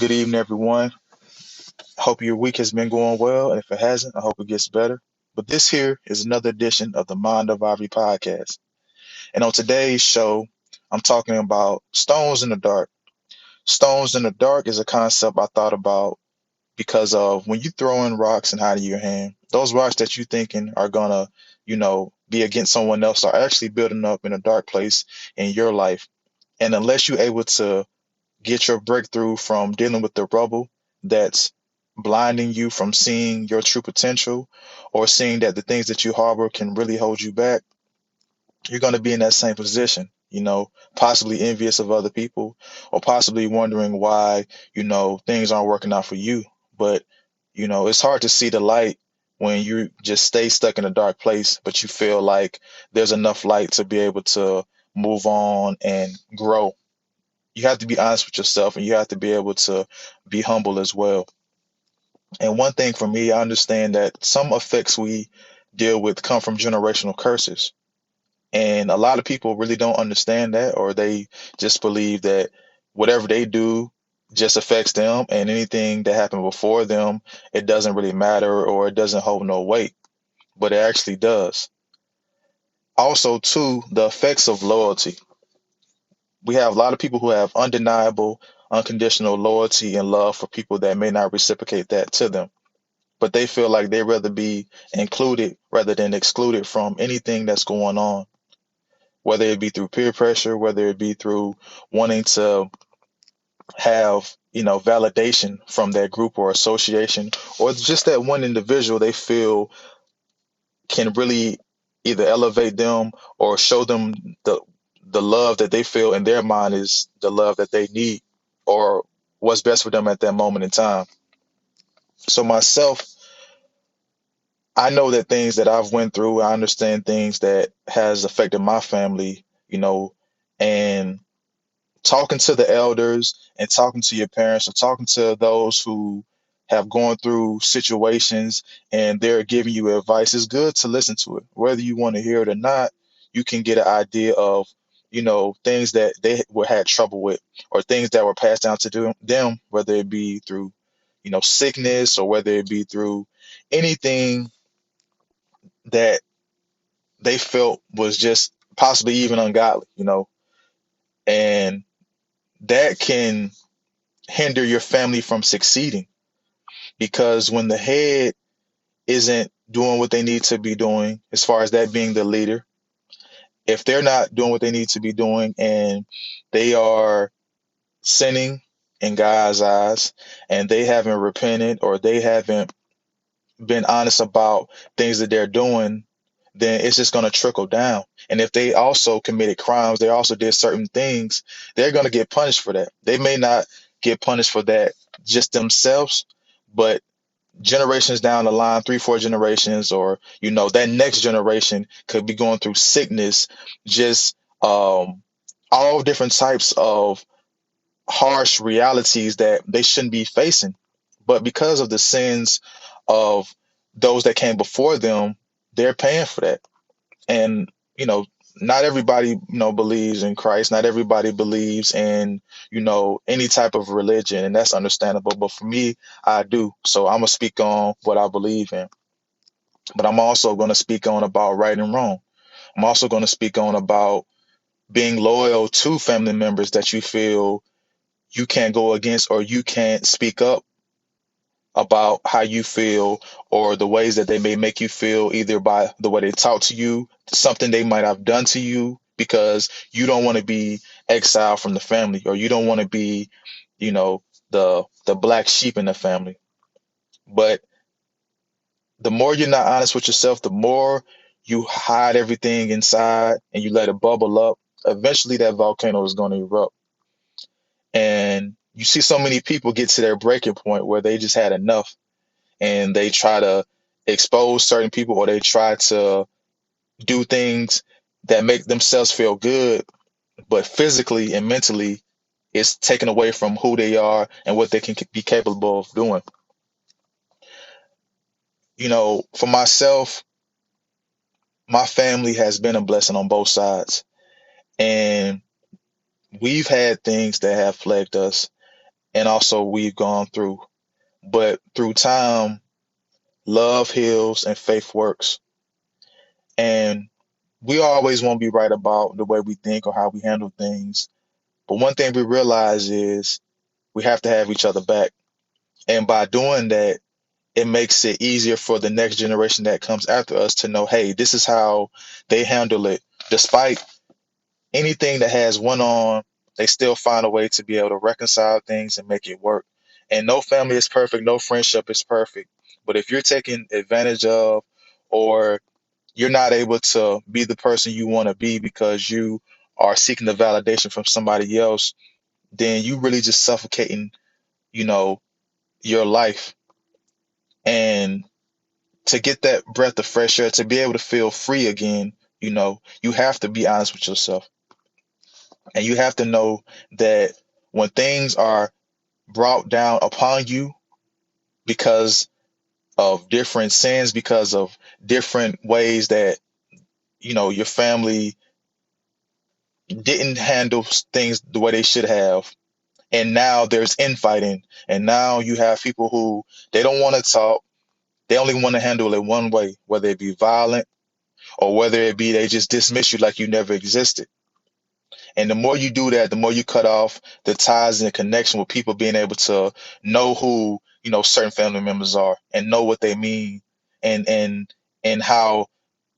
Good evening, everyone. Hope your week has been going well, and if it hasn't, I hope it gets better. But this here is another edition of the Mind of Ivry podcast. And on today's show, I'm talking about stones in the dark. Stones in the dark is a concept I thought about because of when you throw in rocks and hiding your hand, those rocks that you thinking are gonna, be against someone else are actually building up in a dark place in your life. And unless you're able to get your breakthrough from dealing with the rubble that's blinding you from seeing your true potential or seeing that the things that you harbor can really hold you back, you're going to be in that same position, possibly envious of other people or possibly wondering why, things aren't working out for you. But, it's hard to see the light when you just stay stuck in a dark place, but you feel like there's enough light to be able to move on and grow. You have to be honest with yourself and you have to be able to be humble as well. And one thing for me, I understand that some effects we deal with come from generational curses. And a lot of people really don't understand that, or they just believe that whatever they do just affects them, and anything that happened before them, it doesn't really matter or it doesn't hold no weight, but it actually does. Also, too, the effects of loyalty. We have a lot of people who have undeniable, unconditional loyalty and love for people that may not reciprocate that to them. But they feel like they'd rather be included rather than excluded from anything that's going on, whether it be through peer pressure, whether it be through wanting to have, validation from that group or association, or just that one individual they feel can really either elevate them or show them the love that they feel in their mind is the love that they need or what's best for them at that moment in time. So myself, I know that things that I've went through, I understand things that has affected my family, and talking to the elders and talking to your parents or talking to those who have gone through situations and they're giving you advice, it's good to listen to it. Whether you want to hear it or not, you can get an idea of, things that they were had trouble with or things that were passed down to them, whether it be through, sickness or whether it be through anything that they felt was just possibly even ungodly, and that can hinder your family from succeeding because when the head isn't doing what they need to be doing, as far as that being the leader, if they're not doing what they need to be doing and they are sinning in God's eyes and they haven't repented or they haven't been honest about things that they're doing, then it's just going to trickle down. And if they also committed crimes, they also did certain things, they're going to get punished for that. They may not get punished for that just themselves, but generations down the line, 3, 4 generations, or that next generation could be going through sickness, just all different types of harsh realities that they shouldn't be facing. But because of the sins of those that came before them, they're paying for that. And, not everybody, believes in Christ. Not everybody believes in, any type of religion, and that's understandable. But for me, I do. So I'm gonna speak on what I believe in. But I'm also gonna speak on about right and wrong. I'm also gonna speak on about being loyal to family members that you feel you can't go against or you can't speak up about how you feel or the ways that they may make you feel, either by the way they talk to you, something they might have done to you, because you don't want to be exiled from the family or you don't want to be, the black sheep in the family. But the more you're not honest with yourself, the more you hide everything inside and you let it bubble up, eventually that volcano is going to erupt. And you see so many people get to their breaking point where they just had enough and they try to expose certain people or they try to do things that make themselves feel good, but physically and mentally it's taken away from who they are and what they can be capable of doing. For myself, my family has been a blessing on both sides, and we've had things that have plagued us, and also we've gone through. But through time, love heals and faith works. And we always want to be right about the way we think or how we handle things. But one thing we realize is we have to have each other back. And by doing that, it makes it easier for the next generation that comes after us to know, hey, this is how they handle it. Despite anything that has went on, they still find a way to be able to reconcile things and make it work. And no family is perfect, no friendship is perfect. But if you're taken advantage of, or you're not able to be the person you want to be because you are seeking the validation from somebody else, then you really just suffocating, you know, your life. And to get that breath of fresh air, to be able to feel free again, you have to be honest with yourself. And you have to know that when things are brought down upon you because of different sins, because of different ways that, your family didn't handle things the way they should have. And now there's infighting. And now you have people who they don't want to talk. They only want to handle it one way, whether it be violent or whether it be they just dismiss you like you never existed. And the more you do that, the more you cut off the ties and the connection with people being able to know who, certain family members are and know what they mean and how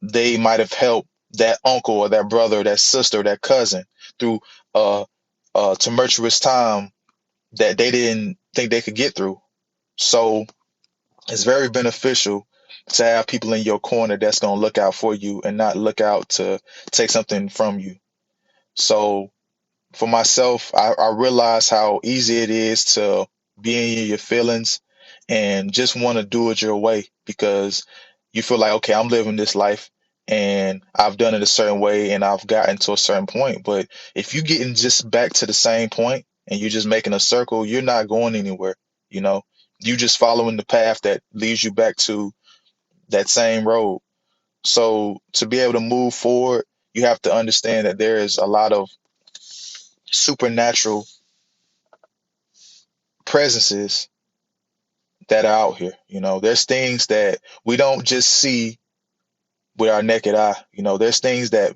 they might have helped that uncle or that brother or that sister or that cousin through a tumultuous time that they didn't think they could get through. So it's very beneficial to have people in your corner that's going to look out for you and not look out to take something from you. So for myself, I realize how easy it is to be in your feelings and just want to do it your way because you feel like, okay, I'm living this life and I've done it a certain way and I've gotten to a certain point. But if you getting just back to the same point and you're just making a circle, you're not going anywhere. You know, you just following the path that leads you back to that same road. So to be able to move forward, you have to understand that there is a lot of supernatural presences that are out here. There's things that we don't just see with our naked eye. There's things that,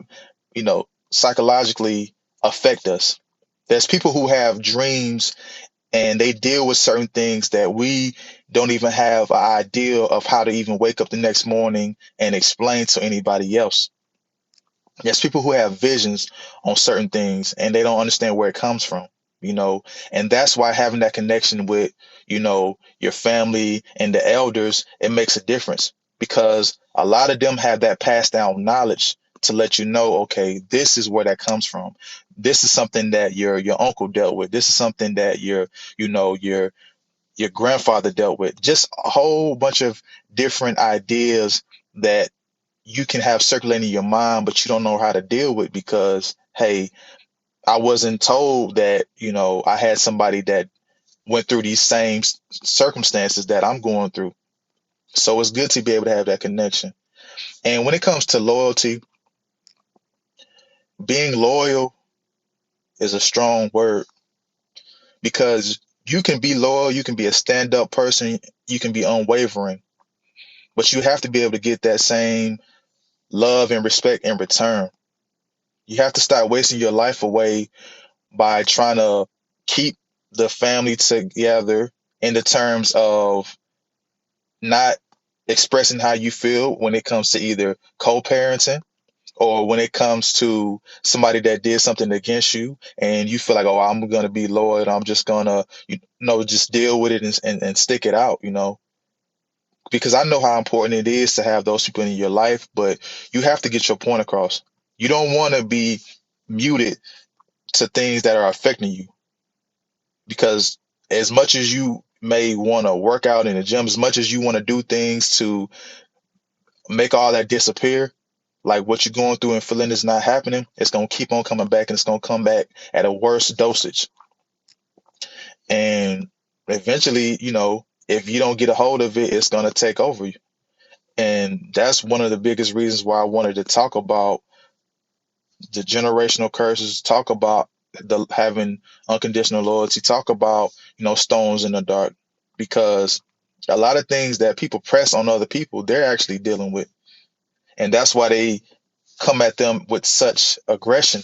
psychologically affect us. There's people who have dreams and they deal with certain things that we don't even have an idea of how to even wake up the next morning and explain to anybody else. There's people who have visions on certain things and they don't understand where it comes from, you know, and that's why having that connection with, your family and the elders, it makes a difference because a lot of them have that passed down knowledge to let you know, okay, this is where that comes from. This is something that your uncle dealt with. This is something that your grandfather dealt with. Just a whole bunch of different ideas that you can have circulating in your mind, but you don't know how to deal with because, hey, I wasn't told that, I had somebody that went through these same circumstances that I'm going through. So it's good to be able to have that connection. And when it comes to loyalty, being loyal is a strong word because you can be loyal, you can be a stand up person, you can be unwavering, but you have to be able to get that same love and respect in return. You have to stop wasting your life away by trying to keep the family together in the terms of not expressing how you feel when it comes to either co-parenting or when it comes to somebody that did something against you and you feel like, oh, I'm going to be loyal. I'm just going to, just deal with it and stick it out, because I know how important it is to have those people in your life, but you have to get your point across. You don't want to be muted to things that are affecting you because as much as you may want to work out in the gym, as much as you want to do things to make all that disappear, like what you're going through and feeling is not happening, it's going to keep on coming back and it's going to come back at a worse dosage. And eventually, if you don't get a hold of it, it's going to take over you. And that's one of the biggest reasons why I wanted to talk about the generational curses, talk about the having unconditional loyalty, talk about, stones in the dark, because a lot of things that people press on other people, they're actually dealing with. And that's why they come at them with such aggression,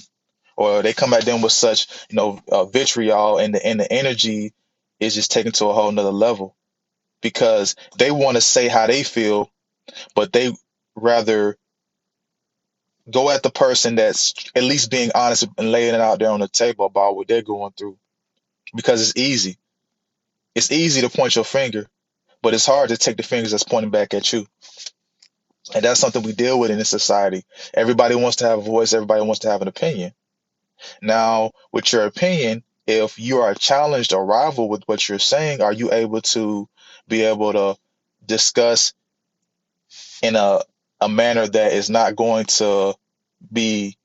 or they come at them with such, vitriol, and the energy is just taken to a whole nother level, because they want to say how they feel, but they rather go at the person that's at least being honest and laying it out there on the table about what they're going through, because it's easy. It's easy to point your finger, but it's hard to take the fingers that's pointing back at you. And that's something we deal with in this society. Everybody wants to have a voice, everybody wants to have an opinion. Now, with your opinion, if you are challenged or rival with what you're saying, are you able to be able to discuss in a manner that is not going to be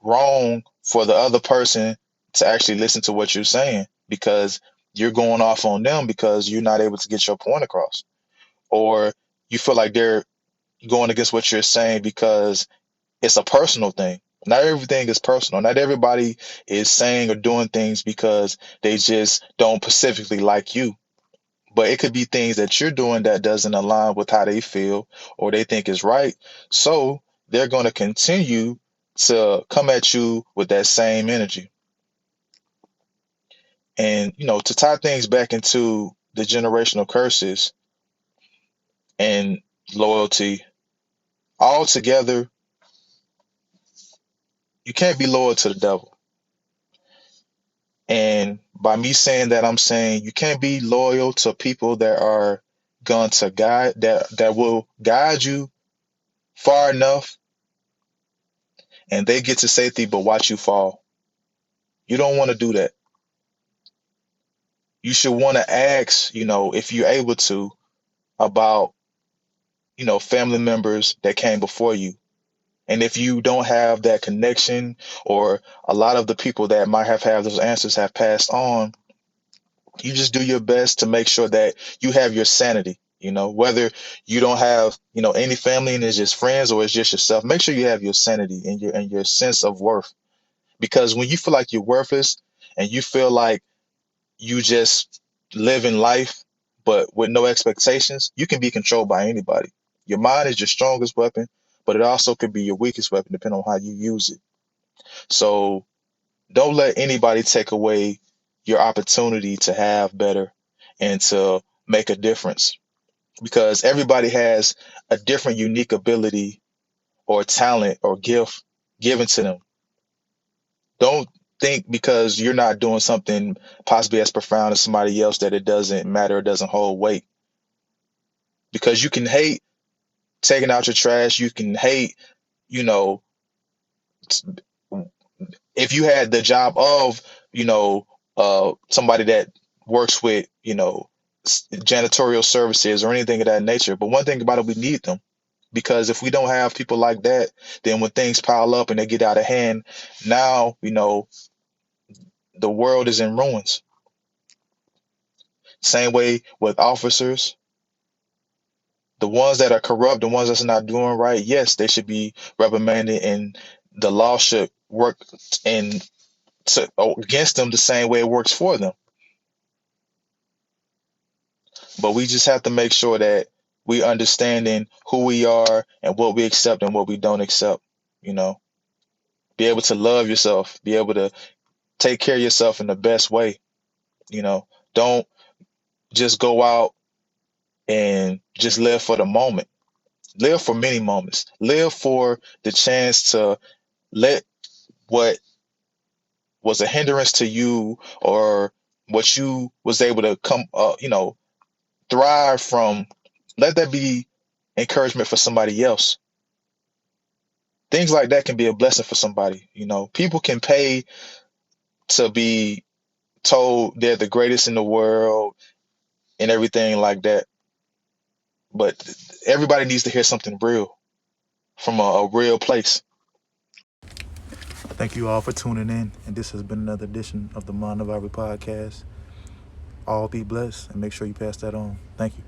wrong for the other person to actually listen to what you're saying, because you're going off on them because you're not able to get your point across, or you feel like they're going against what you're saying because it's a personal thing. Not everything is personal. Not everybody is saying or doing things because they just don't specifically like you. But it could be things that you're doing that doesn't align with how they feel or they think is right. So they're going to continue to come at you with that same energy. And, to tie things back into the generational curses and loyalty, all together, you can't be loyal to the devil. And by me saying that, I'm saying you can't be loyal to people that are going to guide, that will guide you far enough, and they get to safety but watch you fall. You don't want to do that. You should want to ask, if you're able to, about, family members that came before you. And if you don't have that connection, or a lot of the people that might have had those answers have passed on, you just do your best to make sure that you have your sanity. Whether you don't have, any family and it's just friends or it's just yourself, make sure you have your sanity and your sense of worth. Because when you feel like you're worthless and you feel like you just live in life but with no expectations, you can be controlled by anybody. Your mind is your strongest weapon, but it also could be your weakest weapon depending on how you use it. So don't let anybody take away your opportunity to have better and to make a difference, because everybody has a different unique ability or talent or gift given to them. Don't think because you're not doing something possibly as profound as somebody else that it doesn't matter, it doesn't hold weight. Because you can hate taking out your trash, you can hate, you know, if you had the job of, somebody that works with, janitorial services or anything of that nature. But one thing about it, we need them, because if we don't have people like that, then when things pile up and they get out of hand, now, the world is in ruins. Same way with officers, the ones that are corrupt, the ones that's not doing right, yes, they should be reprimanded, and the law should work in against them the same way it works for them. But we just have to make sure that we understanding who we are and what we accept and what we don't accept. You know, be able to love yourself, be able to take care of yourself in the best way. Don't just go out and just live for the moment. Live for many moments. Live for the chance to let what was a hindrance to you, or what you was able to thrive from, let that be encouragement for somebody else. Things like that can be a blessing for somebody. People can pay to be told they're the greatest in the world and everything like that, but everybody needs to hear something real from a real place. Thank you all for tuning in, and this has been another edition of the Mind of Ivry podcast. All be blessed, and make sure you pass that on. Thank you.